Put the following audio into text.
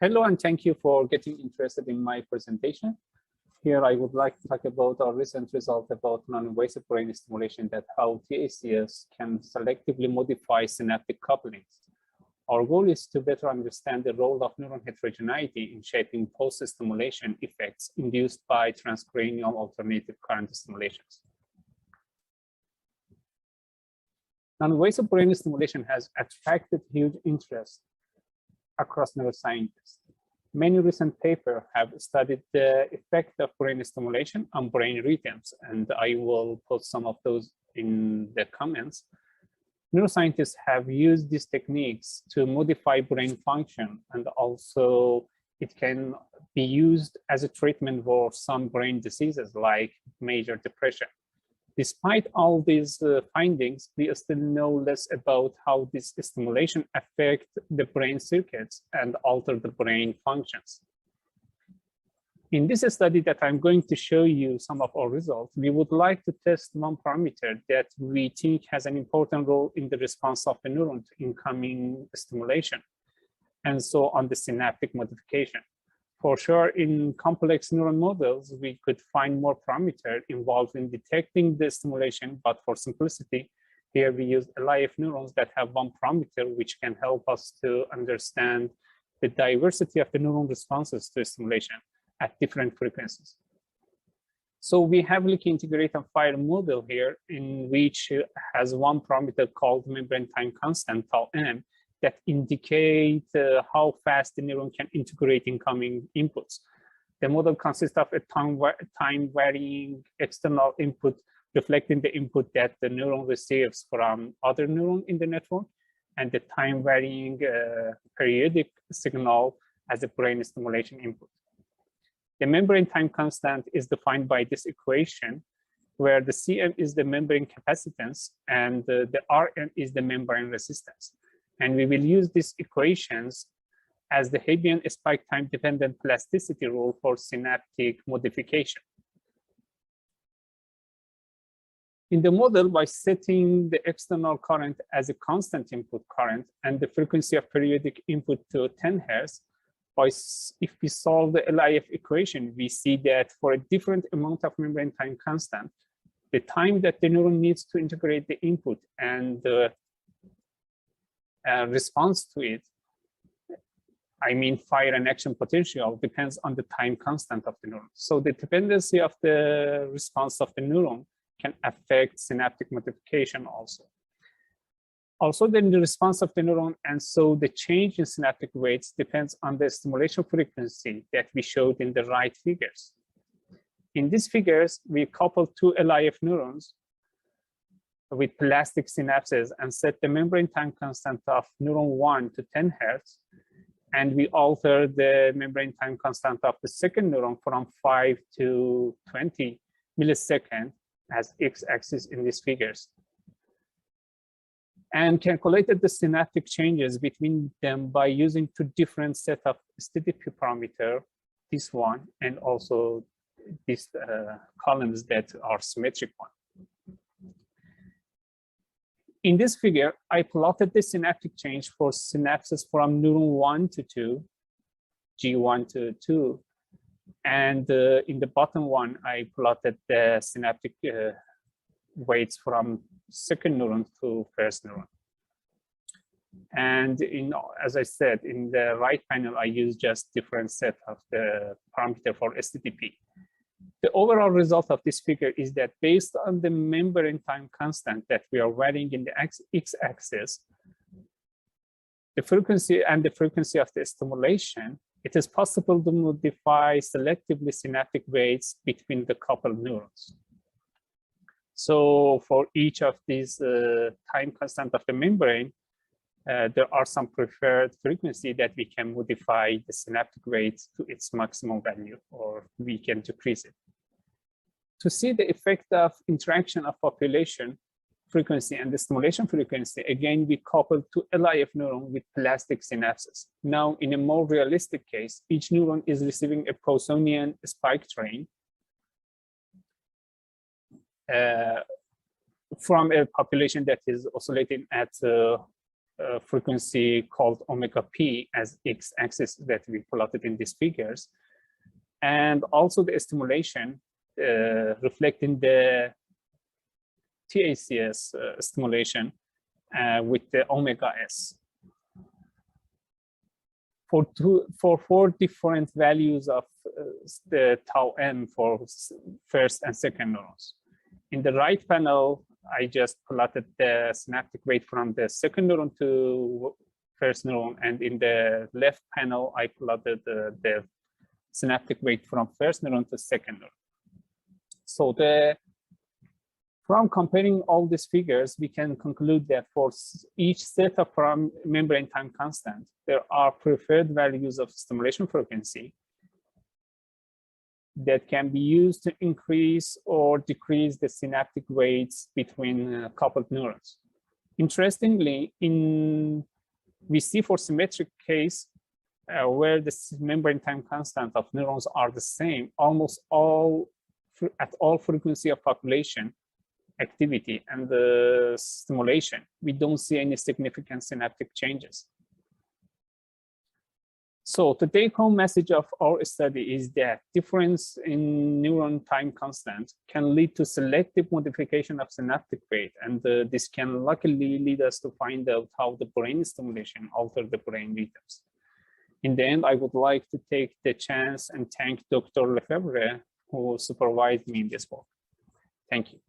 Hello, and thank you for getting interested in my presentation. Here, I would like to talk about our recent result about non-invasive brain stimulation, that how TACS can selectively modify synaptic couplings. Our goal is to better understand the role of neuron heterogeneity in shaping post-stimulation effects induced by transcranial alternative current stimulations. Non-invasive brain stimulation has attracted huge interest across neuroscientists. Many recent papers have studied the effect of brain stimulation on brain rhythms, and I will put some of those in the comments. Neuroscientists have used these techniques to modify brain function, and also it can be used as a treatment for some brain diseases like major depression. Despite all these findings, we still know less about how this stimulation affects the brain circuits and alter the brain functions. In this study that I'm going to show you some of our results, we would like to test one parameter that we think has an important role in the response of the neuron to incoming stimulation, and so on the synaptic modification. For sure, in complex neuron models, we could find more parameters involved in detecting the stimulation, but for simplicity, here we use LIF neurons that have one parameter, which can help us to understand the diversity of the neuron responses to stimulation at different frequencies. So we have heavily integrated fire model here, in which has one parameter called membrane time constant, tau m, that indicate how fast the neuron can integrate incoming inputs. The model consists of a time-varying external input reflecting the input that the neuron receives from other neuron in the network, and the time-varying periodic signal as a brain stimulation input. The membrane time constant is defined by this equation, where the Cm is the membrane capacitance and the Rm is the membrane resistance. And we will use these equations as the Hebbian spike time dependent plasticity rule for synaptic modification. In the model, by setting the external current as a constant input current and the frequency of periodic input to 10 Hz, if we solve the LIF equation, we see that for a different amount of membrane time constant, the time that the neuron needs to integrate the input and the response to it, I mean fire and action potential, depends on the time constant of the neuron. So the dependency of the response of the neuron can affect synaptic modification also. Also, then the response of the neuron, and so the change in synaptic weights depends on the stimulation frequency that we showed in the right figures. In these figures, we coupled two LIF neurons with plastic synapses and set the membrane time constant of neuron 1 to 10 Hz. And we alter the membrane time constant of the second neuron from 5 to 20 milliseconds as x-axis in these figures. And calculated the synaptic changes between them by using two different set of SDP parameter, this one, and also these columns that are symmetric one. In this figure, I plotted the synaptic change for synapses from neuron 1 to 2, G1 to 2. And in the bottom one, I plotted the synaptic weights from second neuron to first neuron. And as I said, in the right panel, I used just different set of the parameter for STDP. The overall result of this figure is that based on the membrane time constant that we are varying in the x-axis, the frequency and the frequency of the stimulation, it is possible to modify selectively synaptic weights between the coupled neurons. So for each of these time constant of the membrane, there are some preferred frequency that we can modify the synaptic weights to its maximum value, or we can decrease it. To see the effect of interaction of population frequency and the stimulation frequency, again, we coupled two LIF neuron with plastic synapses. Now, in a more realistic case, each neuron is receiving a Poissonian spike train from a population that is oscillating at frequency called omega p as x-axis that we plotted in these figures, and also the stimulation reflecting the TACS stimulation with the omega s. For four different values of the tau m for first and second neurons. In the right panel, I just plotted the synaptic weight from the second neuron to first neuron, and in the left panel, I plotted the synaptic weight from first neuron to second neuron. So from comparing all these figures, we can conclude that for each set of membrane time constant, there are preferred values of stimulation frequency that can be used to increase or decrease the synaptic weights between coupled neurons. Interestingly, we see for symmetric case where the membrane time constant of neurons are the same, almost all at all frequency of population activity and the stimulation, we don't see any significant synaptic changes. So the take-home message of our study is that difference in neuron time constant can lead to selective modification of synaptic weight, and this can luckily lead us to find out how the brain stimulation alters the brain rhythms. In the end, I would like to take the chance and thank Dr. Lefebvre, who supervised me in this work. Thank you.